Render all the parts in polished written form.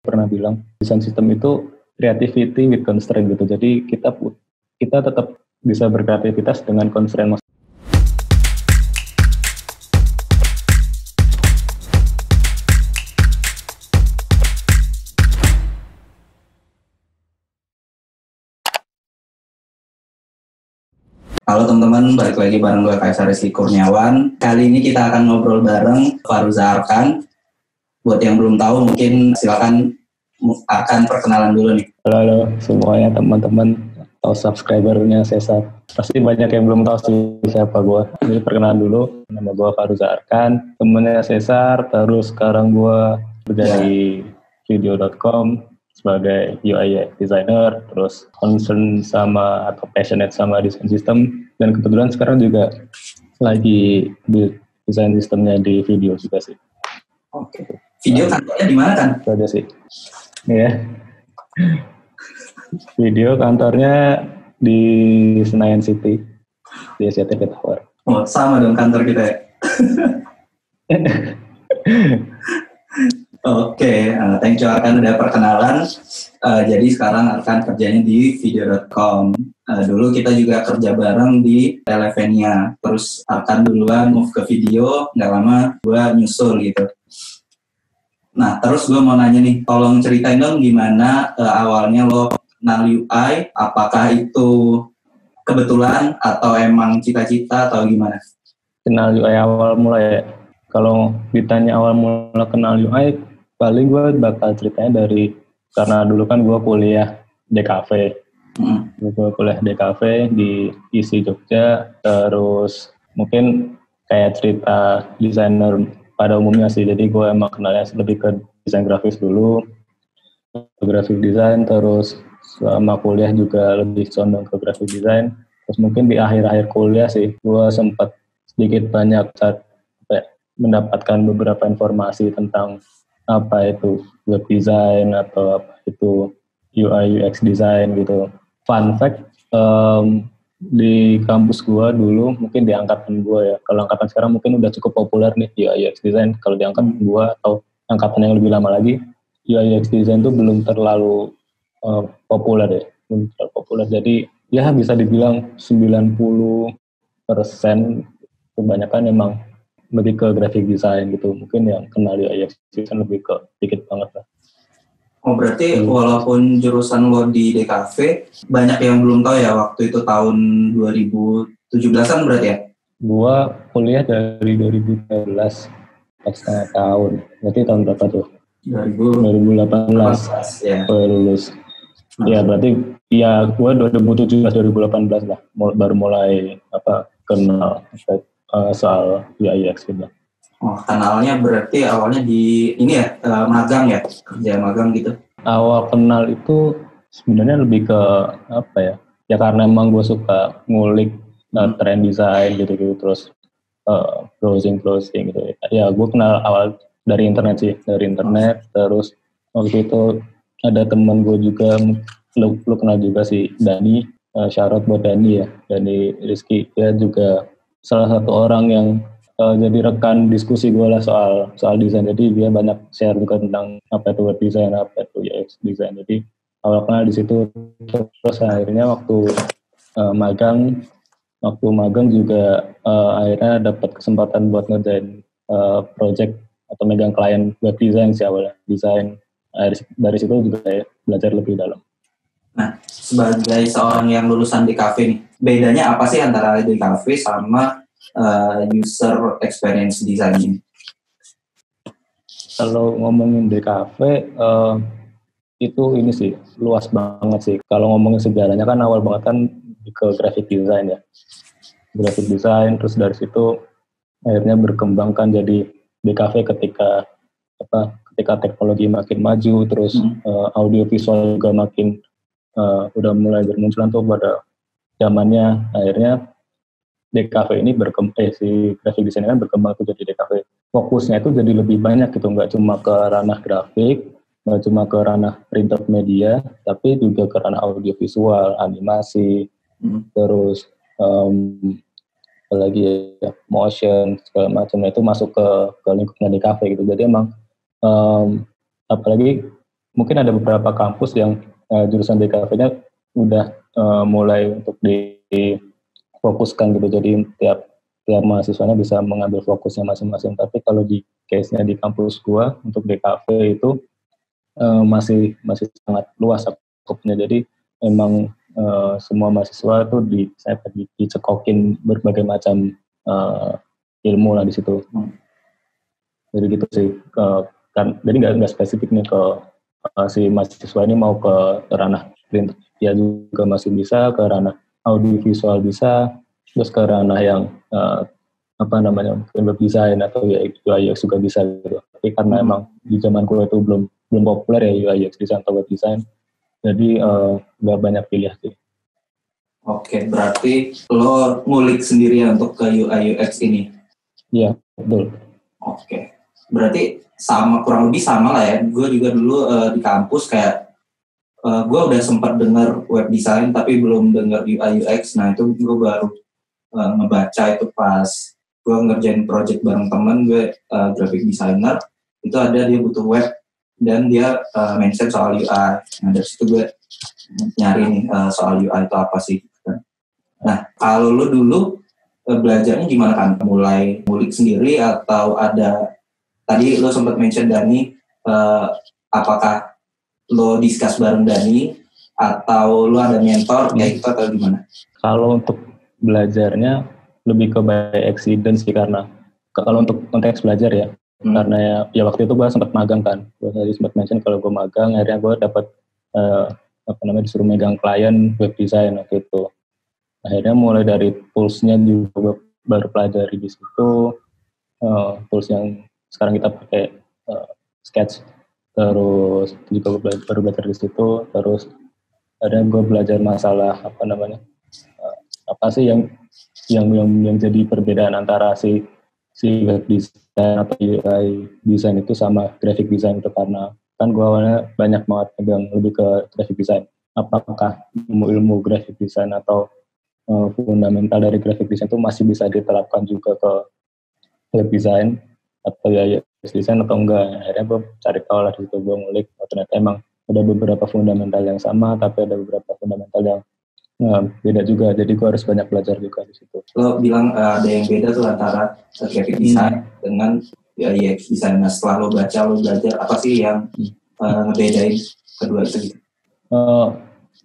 pernah bilang desain sistem itu creativity with constraint gitu. Jadi kita tetap bisa berkreativitas dengan constraint. Halo teman-teman, balik lagi bareng gue Kaisar Rizky Kurniawan. Kali ini kita akan ngobrol bareng Faruza Arkan. Buat yang belum tahu, mungkin silakan Arkan perkenalan dulu nih. Halo semuanya teman-teman atau subscribernya Sesar. Pasti banyak yang belum tahu sih siapa gue. Jadi perkenalan dulu, nama gue Faruza Arkan, temennya Sesar. Terus sekarang gue kerja di video.com sebagai UI designer, terus concern sama atau passionate sama desain sistem, dan kebetulan sekarang juga lagi di desain sistemnya di video juga sih. Oke. Video kantornya di mana kan? Itu aja sih. Iya. Video kantornya di Senayan City, di SCTV Tower. Oh, sama dong kantor kita ya. Oke, thank you Arkan udah perkenalan. Jadi sekarang Arkan kerjanya di video.com. Dulu kita juga kerja bareng di Televenia. Terus Arkan duluan move ke video, nggak lama gue nyusul gitu. Nah, terus gue mau nanya nih, tolong ceritain dong gimana awalnya lo kenal UI, apakah itu kebetulan atau emang cita-cita atau gimana? Kenal UI awal mulai ya. Kalau ditanya awal mula kenal UI, paling gue bakal ceritanya dari, karena dulu kan gue kuliah DKV. Gue kuliah DKV di ISI Jogja, terus mungkin kayak cerita desainer pada umumnya sih. Jadi gue emang kenalnya lebih ke desain grafis dulu, graphic design, terus selama kuliah juga lebih condong ke graphic design. Terus mungkin di akhir-akhir kuliah sih, gue sempat sedikit banyak mendapatkan beberapa informasi tentang apa itu web design atau apa itu UI UX design gitu. Fun fact, di kampus gue dulu, mungkin di angkatan gue ya, kalau angkatan sekarang mungkin udah cukup populer nih UI UX design. Kalau di angkatan gue atau angkatan yang lebih lama lagi, UI UX design itu belum terlalu populer ya, belum terlalu populer. Jadi ya bisa dibilang 90% kebanyakan emang lebih ke graphic design gitu. Mungkin yang kenal UI UX design lebih ke dikit banget lah. Oh berarti walaupun jurusan lo di DKV, banyak yang belum tahu ya waktu itu tahun 2017an berarti ya? Gua kuliah dari 2013, 4,5 tahun. Berarti tahun berapa tuh? 2018 ya. Lulus. Ya berarti ya gua 2017-2018 lah baru mulai kenal soal UI UX gitu. Oh, kenalnya berarti awalnya di ini ya, magang ya, kerja magang gitu. Awal kenal itu sebenarnya lebih ke apa ya? Ya karena emang gue suka ngulik trend desain gitu-gitu, terus browsing gitu. Ya gue kenal awal dari internet sih, terus waktu itu ada teman gue juga, lu kenal juga sih, Dani, shout out buat Dani ya, Dani Rizky. Dia juga salah satu orang yang jadi rekan diskusi gue lah soal desain. Jadi dia banyak share juga tentang apa itu web design, apa itu UX design. Jadi awal kenal di situ. Terus akhirnya waktu magang juga akhirnya dapat kesempatan buat ngerjain project atau megang klien web design sih awalnya, desain. Dari situ juga ya, belajar lebih dalam. Nah, sebagai seorang yang lulusan DKV nih, bedanya apa sih antara DKV sama user experience design ini? Kalau ngomongin DKV, itu ini sih luas banget sih. Kalau ngomongin sejarahnya kan awal banget kan ke graphic design ya. Graphic design, terus dari situ akhirnya berkembangkan jadi DKV ketika teknologi makin maju, terus audio visual juga makin udah mulai bermunculan tuh pada zamannya. Akhirnya DKV ini si graphic design kan berkembang tuh jadi DKV. Fokusnya itu jadi lebih banyak gitu, nggak cuma ke ranah grafik, nggak cuma ke ranah printed media, tapi juga ke ranah audio visual, animasi, terus apalagi ya, motion segala macam. Itu masuk ke lingkupnya DKV gitu. Jadi emang apalagi mungkin ada beberapa kampus yang jurusan DKV-nya udah mulai untuk difokuskan gitu. Jadi tiap mahasiswanya bisa mengambil fokusnya masing-masing. Tapi kalau di case-nya di kampus gua untuk DKV itu masih sangat luas skupnya. Jadi memang semua mahasiswa itu dicekokin berbagai macam ilmu lah di situ. Jadi gitu sih. Jadi nggak spesifik nih ke si mahasiswa ini mau ke ranah print, ya juga masih bisa ke ranah audiovisual bisa, terus ke ranah yang web design atau UI UX juga bisa gitu. Tapi karena emang di zaman gue itu belum populer ya UI UX design atau web design, jadi nggak banyak pilihan sih. Oke, berarti lo ngulik sendiri ya untuk ke UI UX ini? Iya, betul. Oke, berarti kurang lebih sama lah ya. Gue juga dulu di kampus kayak gue udah sempat dengar web design tapi belum dengar UI UX. Nah itu gue baru ngebaca itu pas gue ngerjain project bareng temen gue, graphic designer. Itu ada dia butuh web dan dia mention soal UI. Nah dari situ gue nyari nih soal UI itu apa sih. Nah kalau lo dulu belajarnya gimana kan? Mulai ngulik sendiri atau ada, tadi lo sempat mention Dani, apakah lo discuss bareng Dani atau lo ada mentor kayak gitu atau gimana? Kalau untuk belajarnya lebih ke by accident sih, karena kalau untuk konteks belajar ya, karena ya waktu itu gue sempat magang kan, gue tadi sempat mention kalau gue magang, akhirnya gue dapat disuruh megang klien web design waktu itu. Akhirnya mulai dari tools-nya juga baru pelajari di situ, tools yang sekarang kita pakai, Sketch, terus juga baru belajar di situ. Terus akhirnya gue belajar masalah apa sih yang jadi perbedaan antara si web design atau UI design itu sama graphic design itu, karena kan gue awalnya banyak banget pegang lebih ke graphic design. Apakah ilmu graphic design atau fundamental dari graphic design itu masih bisa diterapkan juga ke web design atau UI design atau enggak? Akhirnya gue cari tahu lah di situ, gue ngulik, ternyata emang ada beberapa fundamental yang sama, tapi ada beberapa fundamental yang beda juga, jadi gue harus banyak belajar juga di situ. Lo bilang ada yang beda tuh antara graphic design dengan UX design. Nah setelah lo belajar apa sih yang ngebedain kedua itu gitu?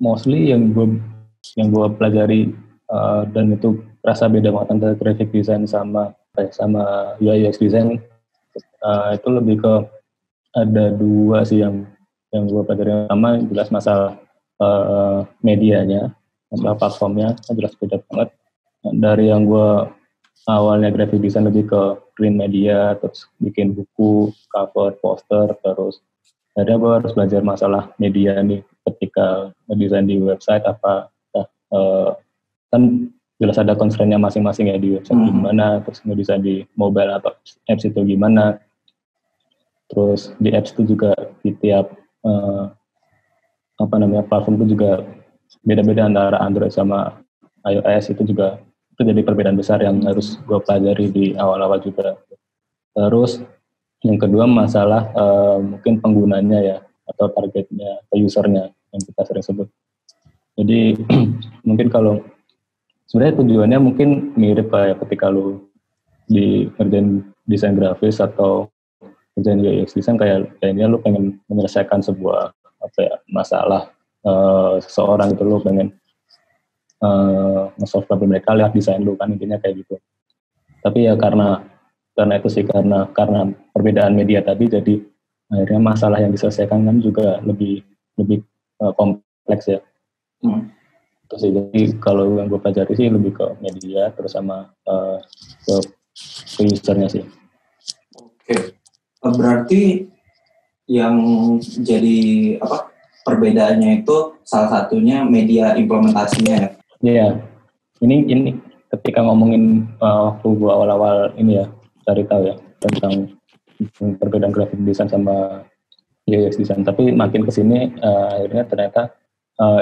Mostly yang gue pelajari dan itu rasa beda banget antara graphic design sama UI UX design, itu lebih ke ada dua sih yang gue pelajari. Pertama jelas masalah medianya, masalah platformnya jelas beda banget. Dari yang gue awalnya graphic design lebih ke print media, terus bikin buku, cover, poster, terus akhirnya gue harus belajar masalah media nih ketika ngedesain di website kan jelas ada constraint-nya masing-masing ya di website gimana, terus ngedesain di mobile atau apps itu gimana, terus di apps itu juga di tiap platform itu juga beda-beda antara Android sama iOS, itu jadi perbedaan besar yang harus gue pelajari di awal-awal juga. Terus yang kedua masalah mungkin penggunanya ya, atau targetnya atau usernya yang kita sering sebut. Jadi mungkin kalau sebenarnya tujuannya mungkin mirip kayak ketika lu di kerjaan desain grafis atau kerjaan UX design, kayaknya lu pengen menyelesaikan sebuah masalah seseorang gitu, lu pengen nge-solve problem mereka lewat desain lu kan, intinya kayak gitu. Tapi ya karena itu sih, karena perbedaan media tadi, jadi akhirnya masalah yang diselesaikan kan juga lebih kompleks ya. Terus jadi kalau yang gue pelajari sih lebih ke media, terus sama ke usernya sih. Oke, berarti yang jadi perbedaannya itu salah satunya media implementasinya ya? Iya, ini ketika ngomongin waktu gue awal-awal ini ya, cari tahu ya tentang perbedaan graphic design sama UX design. Tapi makin kesini akhirnya ternyata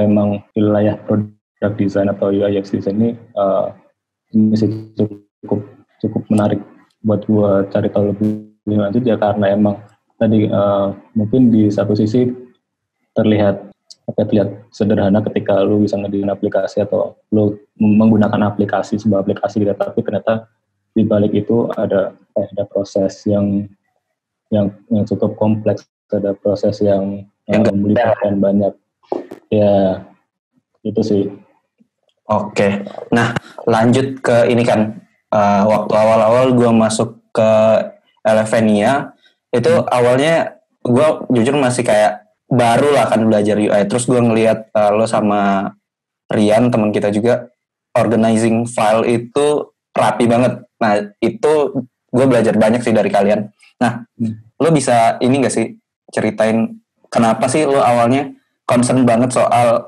emang wilayah product design atau UI UX design ini sih cukup menarik buat gue cari tahu lebih lanjut ya, karena emang tadi mungkin di satu sisi terlihat sederhana ketika lu bisa ngedesain aplikasi atau lu menggunakan sebuah aplikasi gitu, tapi ternyata di balik itu ada proses yang cukup kompleks, ada proses yang melibatkan banyak. Ya, itu sih. Oke. Nah, lanjut ke ini kan. Waktu awal-awal gue masuk ke Elevenia, itu awalnya gue jujur masih kayak baru lah kan belajar UI. Terus gue ngelihat lo sama Rian, teman kita juga, organizing file itu rapi banget. Nah, itu gue belajar banyak sih dari kalian. Nah, lo bisa ini gak sih ceritain kenapa sih lo awalnya concern banget soal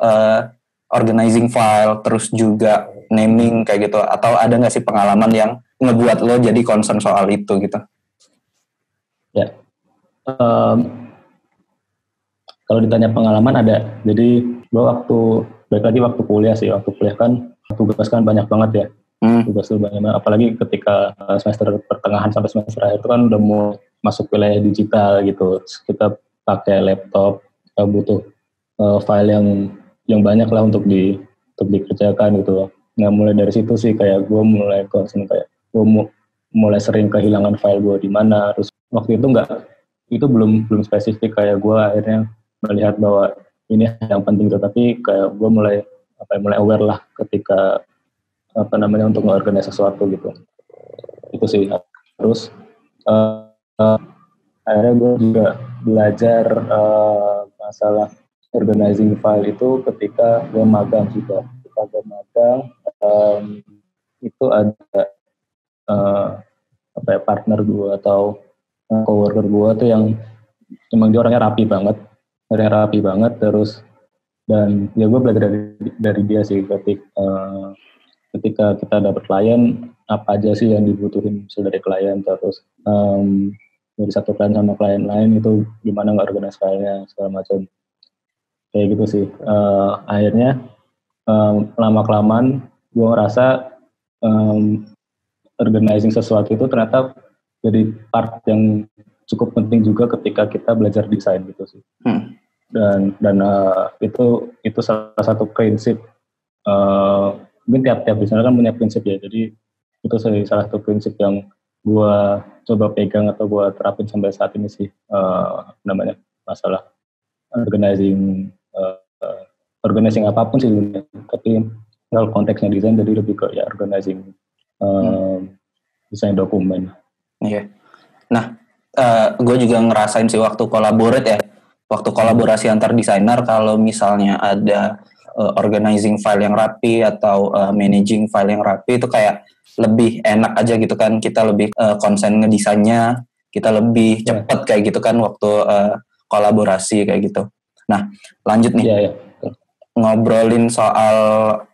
organizing file, terus juga naming kayak gitu, atau ada nggak sih pengalaman yang ngebuat lo jadi concern soal itu gitu? Ya, kalau ditanya pengalaman ada. Jadi gue waktu kuliah kan tugas kan banyak banget ya. Tugas banyak banget, apalagi ketika semester pertengahan sampai semester akhir itu kan udah mau masuk wilayah digital gitu. Kita pakai laptop, kita butuh file yang banyak lah untuk dikerjakan gitu. Nah, mulai dari situ sih kayak gue mulai concern, kayak gue mulai sering kehilangan file gue di mana. Terus waktu itu belum spesifik, kayak gue akhirnya melihat bahwa ini yang penting, tapi kayak gue mulai aware lah ketika untuk mengorganisasi sesuatu gitu. Itu sih. Terus akhirnya gue juga belajar masalah organizing file itu ketika gue magang juga. Ketika gue magang, itu ada partner gue atau coworker gue tuh yang emang dia orangnya rapi banget, terus dan ya gue belajar dari dia sih ketika kita dapat klien, apa aja sih yang dibutuhin dari klien, terus dari satu klien sama klien lain itu gimana nge-organize filenya segala macam. Kayak gitu sih. Akhirnya lama-kelamaan gue ngerasa organizing sesuatu itu ternyata jadi part yang cukup penting juga ketika kita belajar desain gitu sih. Dan itu salah satu prinsip. Mungkin tiap desainer kan punya prinsip ya. Jadi itu salah satu prinsip yang gue coba pegang atau gue terapin sampai saat ini sih. Masalah organizing apapun sih, tapi kalau konteksnya desain jadi lebih ke ya organizing desain dokumen. Iya. Nah, gue juga ngerasain sih waktu kolaborasi antar desainer, kalau misalnya ada organizing file yang rapi atau managing file yang rapi, itu kayak lebih enak aja gitu kan, kita lebih konsen ngedesainnya, kita lebih cepet kayak gitu kan waktu kolaborasi kayak gitu. Nah, lanjut nih. Ngobrolin soal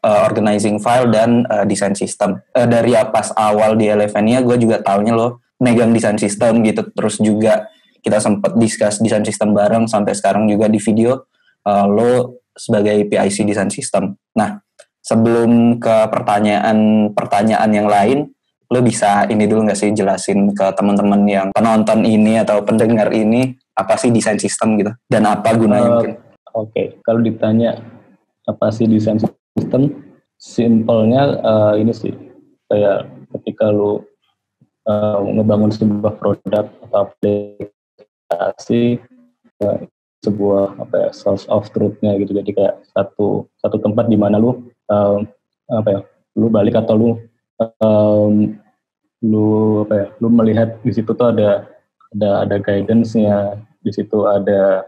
organizing file dan desain sistem. Dari pas awal di Elevenia, gue juga taunya lo megang desain sistem gitu, terus juga kita sempat discuss desain sistem bareng, sampai sekarang juga di video lo sebagai PIC desain sistem. Nah, sebelum ke pertanyaan yang lain, lo bisa ini dulu nggak sih jelasin ke teman-teman yang penonton ini atau pendengar ini apa sih desain sistem gitu dan apa gunanya mungkin? Oke. Kalau ditanya apa sih desain sistem, simpelnya ini sih kayak ketika lo ngebangun sebuah produk atau aplikasi, sebuah source of truth-nya gitu. Jadi kayak satu tempat di mana lu balik atau lu melihat di situ tuh ada guidance-nya, di situ ada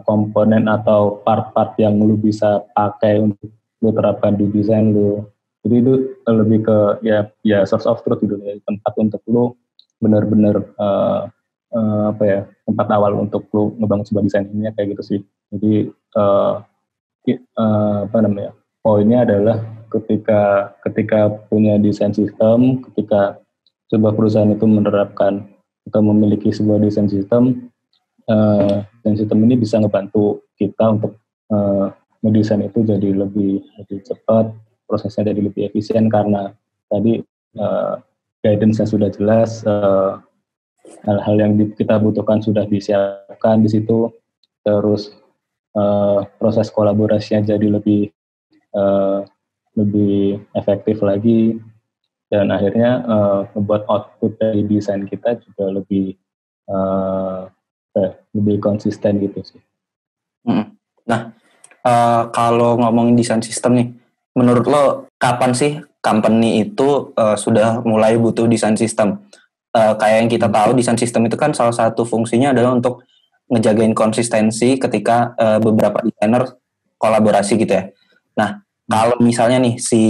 komponen atau part-part yang lu bisa pakai untuk lu terapkan di desain lu. Jadi itu lebih ke ya source of truth gitu ya, tempat untuk lu benar-benar tempat awal untuk lu ngebangun sebuah desain ini kayak gitu sih. Jadi poinnya adalah ketika punya desain sistem, ketika sebuah perusahaan itu menerapkan atau memiliki sebuah desain sistem ini bisa ngebantu kita untuk mendesain itu jadi lebih cepat, prosesnya jadi lebih efisien karena tadi guidance-nya sudah jelas, hal-hal yang kita butuhkan sudah disiapkan di situ, terus proses kolaborasinya jadi lebih efektif lagi, dan akhirnya membuat output dari desain kita juga lebih konsisten gitu sih. Nah, kalau ngomongin desain sistem nih, menurut lo kapan sih company itu sudah mulai butuh desain sistem? Kayak yang kita tahu, desain sistem itu kan salah satu fungsinya adalah untuk ngejagain konsistensi ketika beberapa desainer kolaborasi gitu ya. Nah, kalau misalnya nih si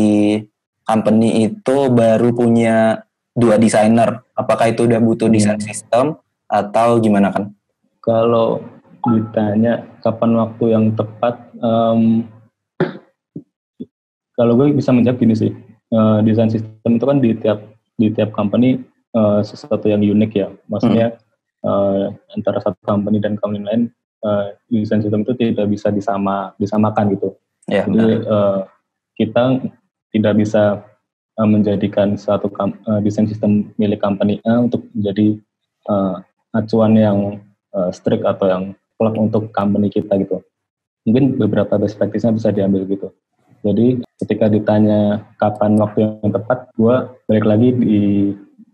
company itu baru punya 2 desainer, apakah itu udah butuh desain sistem atau gimana kan? Kalau ditanya kapan waktu yang tepat, kalau gue bisa menjawab gini sih, desain sistem itu kan di tiap company sesuatu yang unik ya, maksudnya antara satu company dan company lain, desain sistem itu tidak bisa disamakan gitu. Ya, jadi kita tidak bisa menjadikan satu desain sistem milik company A untuk menjadi acuan yang strict atau yang plug untuk company kita gitu. Mungkin beberapa best practice-nya bisa diambil gitu. Jadi ketika ditanya kapan waktu yang tepat, gue balik lagi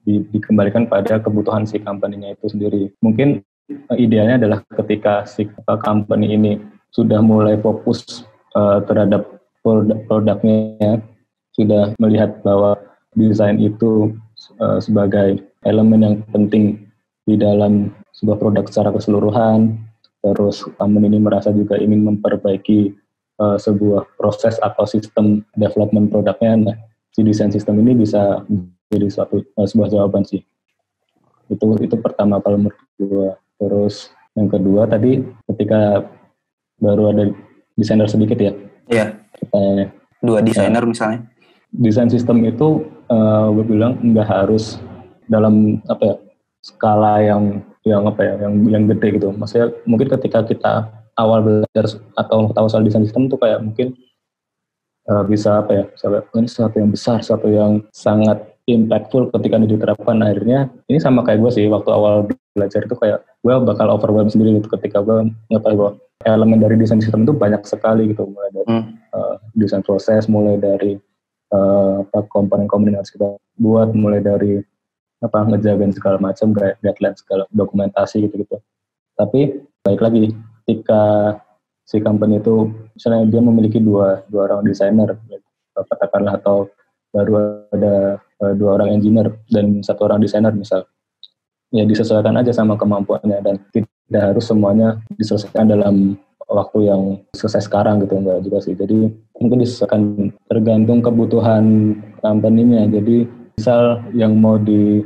dikembalikan pada kebutuhan si company-nya itu sendiri. Mungkin idealnya adalah ketika si company ini sudah mulai fokus terhadap produknya, sudah melihat bahwa desain itu sebagai elemen yang penting di dalam sebuah produk secara keseluruhan, terus company ini merasa juga ingin memperbaiki sebuah proses atau sistem development produknya. Nah, si desain sistem ini bisa jadi sebuah jawaban sih. Itu pertama kalau menurut gue. Terus yang kedua tadi ketika baru ada desainer sedikit ya. Iya. 2 desainer misalnya. Desain sistem itu gue bilang nggak harus dalam skala yang gede gitu. Maksudnya mungkin ketika kita awal belajar atau tahu soal desain sistem itu kayak mungkin bisa ini sesuatu yang besar, sesuatu yang sangat impactful ketika diterapkan. Akhirnya ini sama kayak gue sih, waktu awal belajar itu kayak gue bakal overwhelmed sendiri gitu ketika gue ngetahui bahwa elemen dari desain sistem itu banyak sekali gitu, mulai dari desain proses, mulai dari komponen-komponen yang harus kita buat, mulai dari ngejagain segala macam, guideline segala dokumentasi gitu-gitu. Tapi baik lagi ketika si company itu misalnya dia memiliki dua orang desainer katakanlah, atau baru ada 2 orang engineer dan 1 orang desainer misal, ya disesuaikan aja sama kemampuannya dan tidak harus semuanya diselesaikan dalam waktu yang selesai sekarang gitu, enggak juga sih. Jadi mungkin disesuaikan tergantung kebutuhan company-nya. Jadi misal yang mau di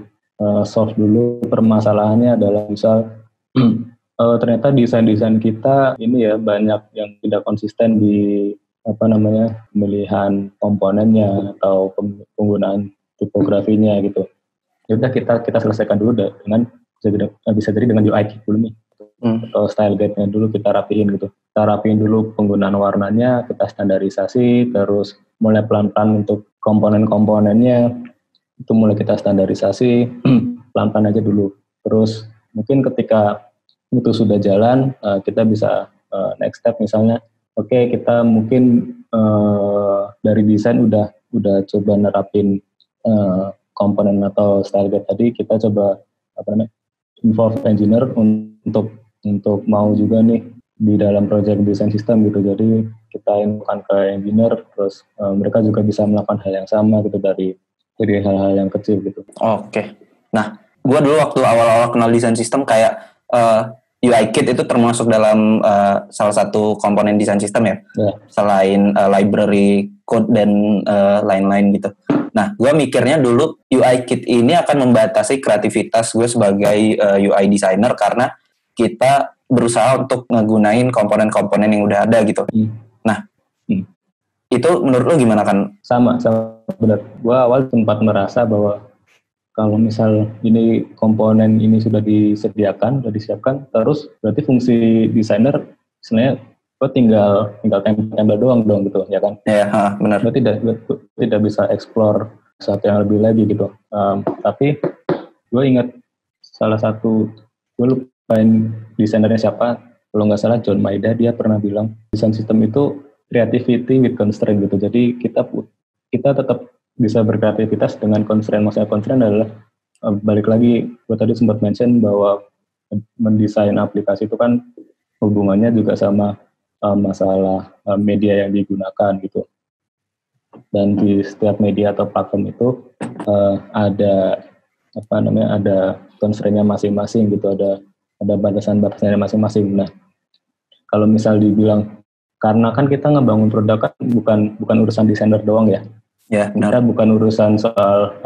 solve dulu permasalahannya adalah misal ternyata desain kita ini ya banyak yang tidak konsisten di pemilihan komponennya atau penggunaan tipografinya gitu. Ya udah kita selesaikan dulu dengan bisa jadi dengan UI kit dulu nih, atau style guide-nya dulu kita rapiin gitu. Kita rapiin dulu penggunaan warnanya, kita standarisasi, terus mulai pelan-pelan untuk komponen-komponennya itu mulai kita standarisasi pelan-pelan aja dulu. Terus mungkin ketika itu sudah jalan, kita bisa next step misalnya, oke, kita mungkin dari desain udah coba nerapin komponen atau style guide tadi, kita coba involve engineer untuk mau juga nih di dalam project design system gitu. Jadi kita infokan ke engineer, terus mereka juga bisa melakukan hal yang sama gitu dari hal-hal yang kecil gitu. Oke. Nah, gue dulu waktu awal-awal kenal desain sistem kayak UI kit itu termasuk dalam salah satu komponen desain sistem ya. Selain library code dan lain-lain gitu. Nah, gue mikirnya dulu UI kit ini akan membatasi kreativitas gue sebagai UI designer karena kita berusaha untuk ngegunain komponen-komponen yang udah ada gitu. Nah, itu menurut lo gimana kan? Sama benar. Gue awal sempat merasa bahwa kalau misal ini komponen ini sudah disiapkan, terus berarti fungsi desainer sebenarnya gue tinggal tempel doang dong gitu, ya kan? Iya, benar. Gue tidak bisa explore sesuatu yang lebih lagi gitu. Tapi gue ingat salah satu, gue lupain desainernya siapa, kalau nggak salah John Maeda dia pernah bilang desain sistem itu creativity with constraint gitu. Jadi kita tetap bisa berkreativitas dengan constraint. Maksudnya constraint adalah balik lagi gue tadi sempat mention bahwa mendesain aplikasi itu kan hubungannya juga sama masalah media yang digunakan gitu. Dan di setiap media atau platform itu ada constraint-nya masing-masing gitu, ada batasan-batasannya masing-masing. Nah, kalau misal dibilang karena kan kita ngebangun produk kan bukan urusan desainer doang ya. Ya, benar. Kita bukan urusan soal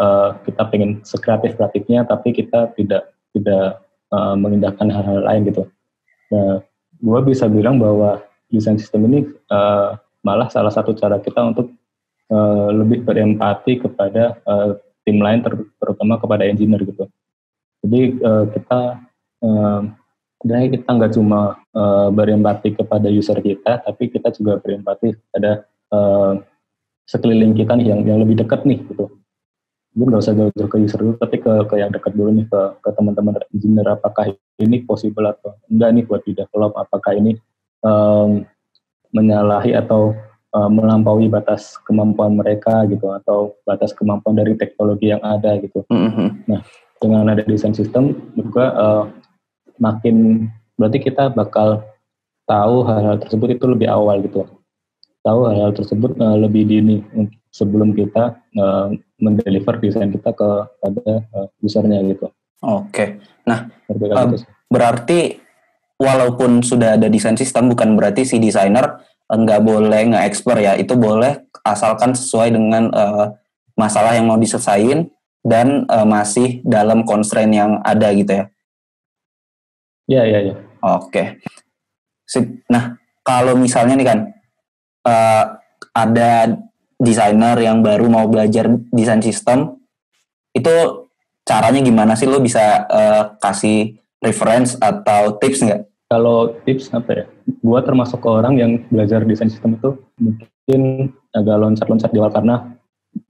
kita pengen sekreatif-kreatifnya, tapi kita tidak mengindahkan hal-hal lain gitu. Nah, gue bisa bilang bahwa desain sistem ini malah salah satu cara kita untuk lebih berempati kepada tim lain, terutama kepada engineer gitu. Jadi kita nggak cuma berempati kepada user kita, tapi kita juga berempati pada sekeliling kita nih yang lebih dekat nih gitu. Mungkin nggak usah jauh-jauh ke user dulu, tapi ke yang dekat dulu nih, ke teman-teman engineer. Apakah ini possible atau enggak nih buat di develop? Apakah ini menyalahi atau melampaui batas kemampuan mereka gitu, atau batas kemampuan dari teknologi yang ada gitu. Nah, dengan ada desain sistem juga makin berarti kita bakal tahu hal-hal tersebut itu lebih awal gitu, tahu hal-hal tersebut lebih dini sebelum kita mendeliver desain kita kepada usernya gitu. Oke. Nah, berarti walaupun sudah ada desain sistem, bukan berarti si desainer nggak boleh nge-explore ya, itu boleh asalkan sesuai dengan masalah yang mau diselesain dan masih dalam constraint yang ada gitu ya. Iya. Oke. Nah, kalau misalnya nih kan ada desainer yang baru mau belajar desain sistem, itu caranya gimana sih? Lo bisa kasih reference atau tips nggak? Kalau tips apa ya? Gua termasuk orang yang belajar desain sistem itu mungkin agak loncat-loncat di awal, karena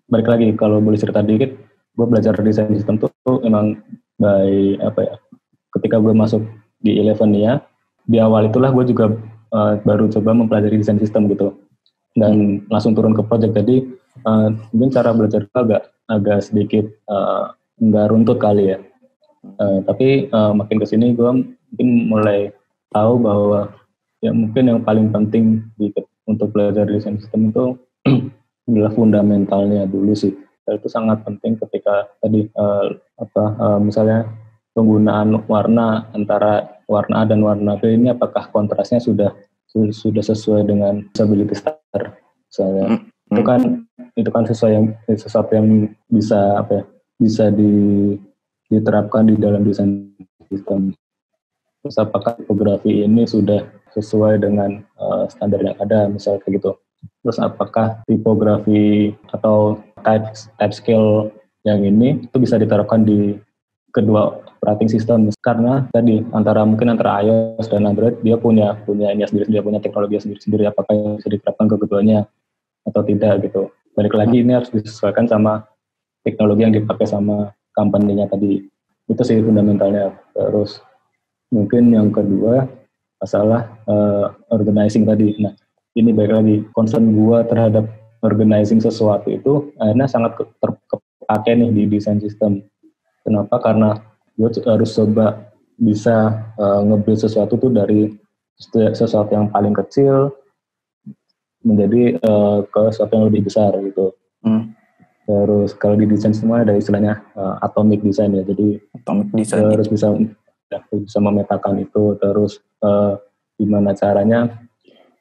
balik lagi kalau boleh cerita dikit, gue belajar desain sistem tuh emang ketika gue masuk di Elevenia, di awal itulah gue juga baru coba mempelajari desain sistem gitu, dan langsung turun ke project. Jadi mungkin cara belajar itu agak sedikit nggak runtut kali ya, tapi makin kesini gue mungkin mulai tahu bahwa ya mungkin yang paling penting untuk belajar desain sistem itu adalah fundamentalnya dulu sih. Itu sangat penting ketika tadi misalnya penggunaan warna antara warna A dan warna B ini, apakah kontrasnya sudah sesuai dengan usability standard misalnya. Itu kan sesuatu yang bisa diterapkan di dalam desain sistem. Terus apakah tipografi ini sudah sesuai dengan standar yang ada, misalnya kayak gitu. Terus apakah tipografi atau type scale yang ini itu bisa diterapkan di kedua operating system, karena tadi mungkin antara iOS dan Android dia punya ini sendiri, dia punya teknologi sendiri, apakah yang bisa diterapkan ke keduanya atau tidak gitu. Balik lagi ini harus disesuaikan sama teknologi yang dipakai sama company-nya tadi. Itu sih fundamentalnya. Terus mungkin yang kedua masalah organizing tadi. Nah, ini balik lagi concern gua terhadap organizing sesuatu itu akhirnya sangat kepake nih di desain sistem. Kenapa? Karena gue harus coba bisa nge-build sesuatu tuh dari sesuatu yang paling kecil menjadi ke sesuatu yang lebih besar gitu. Terus kalau di desain semua ada istilahnya atomic design ya. Jadi harus bisa memetakan itu. Terus gimana caranya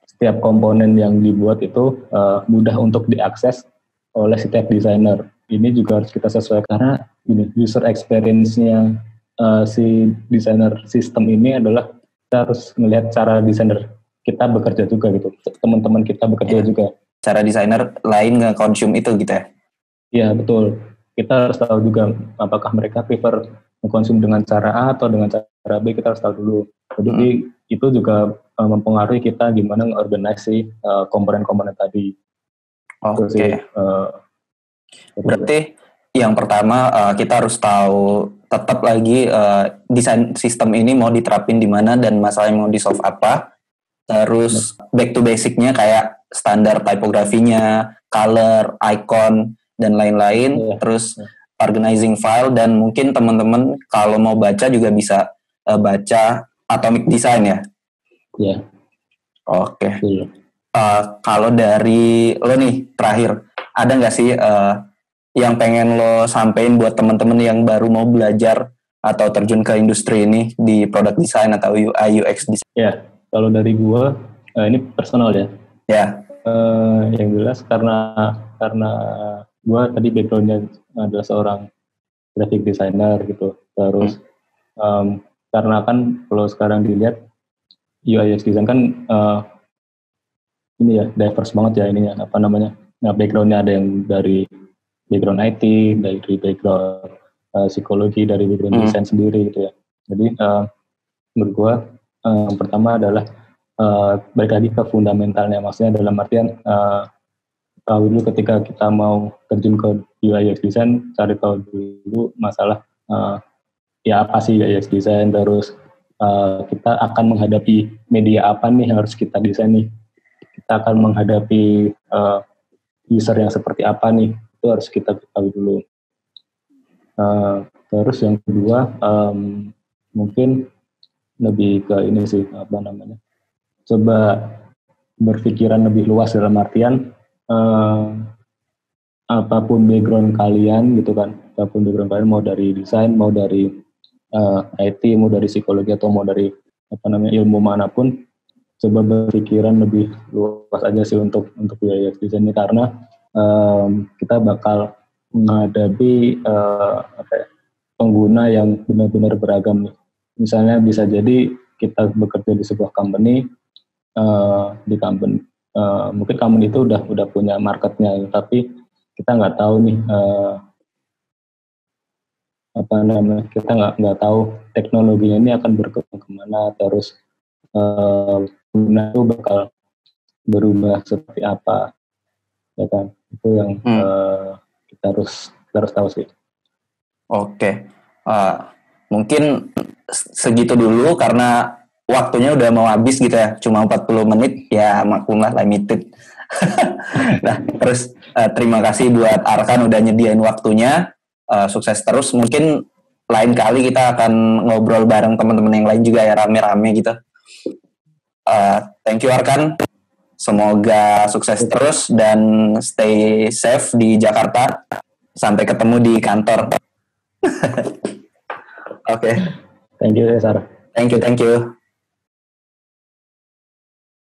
setiap komponen yang dibuat itu mudah untuk diakses oleh setiap desainer. Ini juga harus kita sesuaikan, karena user experience-nya si desainer sistem ini adalah kita harus melihat cara desainer kita bekerja juga gitu. Teman-teman kita bekerja juga. Cara desainer lain nge-consume itu gitu ya? Iya, betul. Kita harus tahu juga apakah mereka prefer mengkonsum dengan cara A atau dengan cara B, kita harus tahu dulu. Jadi itu juga mempengaruhi kita gimana nge-organize komponen-komponen tadi. Oke. Berarti yang pertama kita harus tahu tetap lagi desain sistem ini mau diterapin di mana dan masalahnya mau di solve apa. Terus back to basicnya kayak standar tipografinya, color, icon dan lain-lain. Terus organizing file, dan mungkin teman-teman kalau mau baca juga bisa baca Atomic Design ya. Iya. Oke. Kalau dari lo nih terakhir, ada nggak sih yang pengen lo sampein buat teman-teman yang baru mau belajar atau terjun ke industri ini di product design atau UI UX design? Ya, kalau dari gua ini personal ya. Ya. Yang jelas karena gua tadi backgroundnya adalah seorang graphic designer gitu. Terus karena kan kalau sekarang dilihat UI UX design kan ini ya diverse banget ya ininya, apa namanya, nah backgroundnya ada yang dari background IT, dari background psikologi, dari background desain sendiri gitu ya. Jadi menurut gua yang pertama adalah balik lagi ke fundamentalnya, maksudnya dalam artian tahu dulu ketika kita mau terjun ke UI UX design, cari tahu dulu masalah ya apa sih UI UX design, terus kita akan menghadapi media apa nih yang harus kita desain nih, kita akan menghadapi user yang seperti apa nih, itu harus kita ketahui dulu. Terus yang kedua mungkin lebih ke ini sih, apa namanya, coba berpikiran lebih luas dalam artian apapun background kalian gitu kan, apapun background kalian, mau dari desain, mau dari IT, mau dari psikologi, atau mau dari apa namanya ilmu manapun, coba berpikiran lebih luas aja sih untuk UI UX design ini, karena kita bakal menghadapi pengguna yang benar-benar beragam nih. Misalnya bisa jadi kita bekerja di sebuah company, mungkin company itu udah punya marketnya, tapi kita nggak tahu nih apa namanya, kita nggak tahu teknologinya ini akan berkembang kemana, terus pengguna itu bakal berubah seperti apa, ya kan? Itu yang kita harus tahu sih. Oke, mungkin segitu dulu karena waktunya udah mau habis gitu ya, cuma 40 menit, ya maklumlah limited. Nah, terus terima kasih buat Arkan udah nyediain waktunya, sukses terus. Mungkin lain kali kita akan ngobrol bareng teman-teman yang lain juga ya, rame-rame gitu. Thank you Arkan, semoga sukses terus dan stay safe di Jakarta. Sampai ketemu di kantor. Oke. Thank you, Sarah. Thank you.